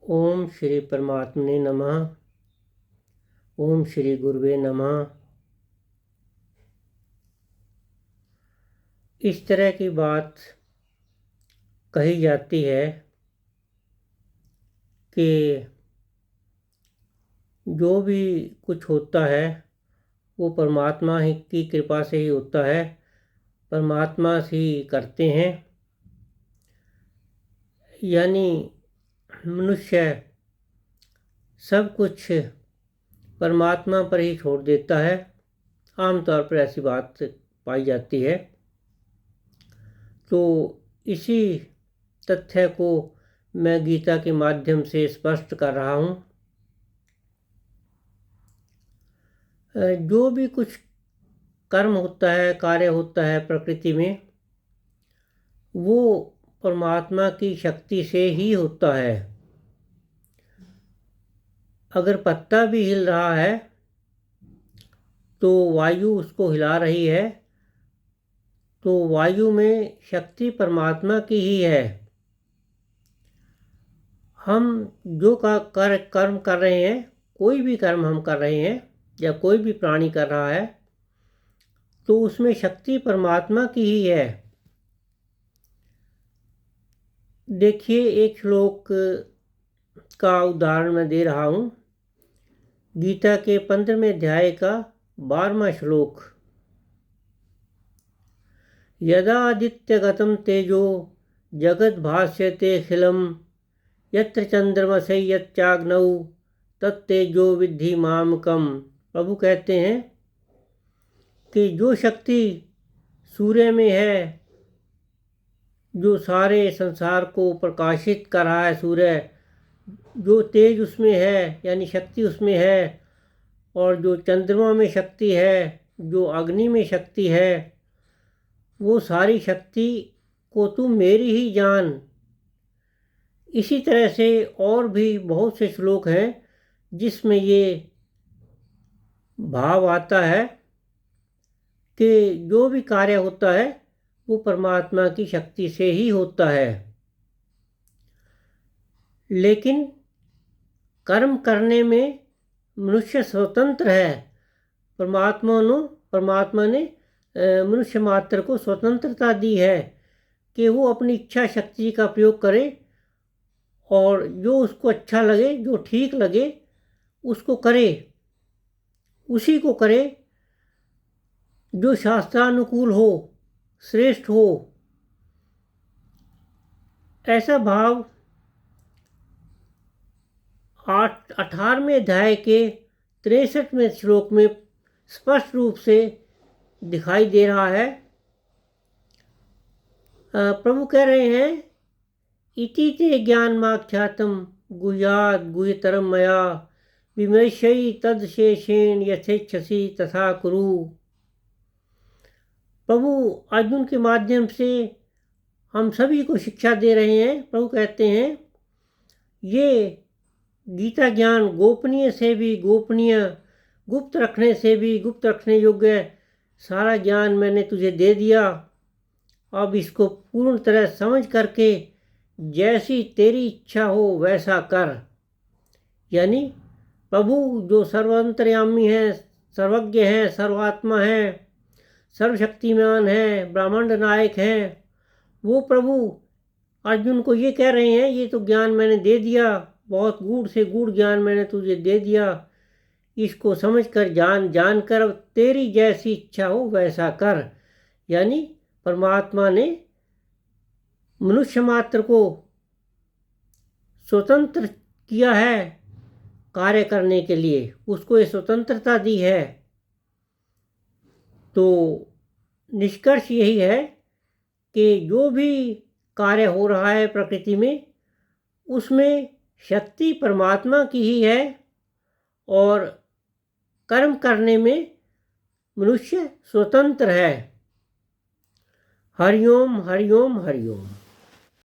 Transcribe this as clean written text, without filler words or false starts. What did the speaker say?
ओम श्री परमात्मने नमः। ओम श्री गुरुवे नमः। इस तरह की बात कही जाती है कि जो भी कुछ होता है वो परमात्मा ही की कृपा से ही होता है, परमात्मा ही करते हैं। यानी मनुष्य सब कुछ परमात्मा पर ही छोड़ देता है। आमतौर पर ऐसी बात पाई जाती है। तो इसी तथ्य को मैं गीता के माध्यम से स्पष्ट कर रहा हूँ। जो भी कुछ कर्म होता है, कार्य होता है प्रकृति में, वो परमात्मा की शक्ति से ही होता है। अगर पत्ता भी हिल रहा है तो वायु उसको हिला रही है, तो वायु में शक्ति परमात्मा की ही है। हम जो कर्म कर रहे हैं, कोई भी कर्म हम कर रहे हैं या कोई भी प्राणी कर रहा है, तो उसमें शक्ति परमात्मा की ही है। देखिए, एक श्लोक का उदाहरण मैं दे रहा हूँ। गीता के 15वें अध्याय का 12वां श्लोक। यदा आदित्यगतं तेजो जगद्भास्यतेऽखिलं यत्र चंद्रमसै यच्चाग्नौ तत्तेजो विद्धि मामकम्। प्रभु कहते हैं कि जो शक्ति सूर्य में है, जो सारे संसार को प्रकाशित कर रहा है, सूर्य जो तेज उसमें है यानी शक्ति उसमें है, और जो चंद्रमा में शक्ति है, जो अग्नि में शक्ति है, वो सारी शक्ति को तू मेरी ही जान। इसी तरह से और भी बहुत से श्लोक हैं जिसमें ये भाव आता है कि जो भी कार्य होता है वो परमात्मा की शक्ति से ही होता है। लेकिन कर्म करने में मनुष्य स्वतंत्र है। परमात्मा ने मनुष्य मात्र को स्वतंत्रता दी है कि वो अपनी इच्छा शक्ति का प्रयोग करे और जो उसको अच्छा लगे, जो ठीक लगे, उसको करे, उसी को करे जो शास्त्रानुकूल हो, श्रेष्ठ हो। ऐसा भाव 18वें अध्याय के 63वें श्लोक में स्पष्ट रूप से दिखाई दे रहा है। प्रभु कह रहे हैं, इति ते ज्ञानमाख्यातं गुह्यात् गुह्यतरं मया विमर्शयि तदशेषेण यथेच्छसि तथा कुरु। प्रभु अर्जुन के माध्यम से हम सभी को शिक्षा दे रहे हैं। प्रभु कहते हैं, ये गीता ज्ञान गोपनीय से भी गोपनीय, गुप्त रखने से भी गुप्त रखने योग्य सारा ज्ञान मैंने तुझे दे दिया। अब इसको पूर्ण तरह समझ करके जैसी तेरी इच्छा हो वैसा कर। यानी प्रभु जो सर्वांतर्यामी है, सर्वज्ञ है, सर्वात्मा है, सर्वशक्तिमान है, ब्रह्मांड नायक हैं, वो प्रभु अर्जुन को ये कह रहे हैं, ये तो ज्ञान मैंने दे दिया, बहुत गूढ़ से गूढ़ ज्ञान मैंने तुझे दे दिया, इसको समझ कर जान कर अब तेरी जैसी इच्छा हो वैसा कर। यानी परमात्मा ने मनुष्य मात्र को स्वतंत्र किया है कार्य करने के लिए, उसको ये स्वतंत्रता दी है। तो निष्कर्ष यही है कि जो भी कार्य हो रहा है प्रकृति में, उसमें शक्ति परमात्मा की ही है और कर्म करने में मनुष्य स्वतंत्र है। हरिओम हरिओम हरिओम।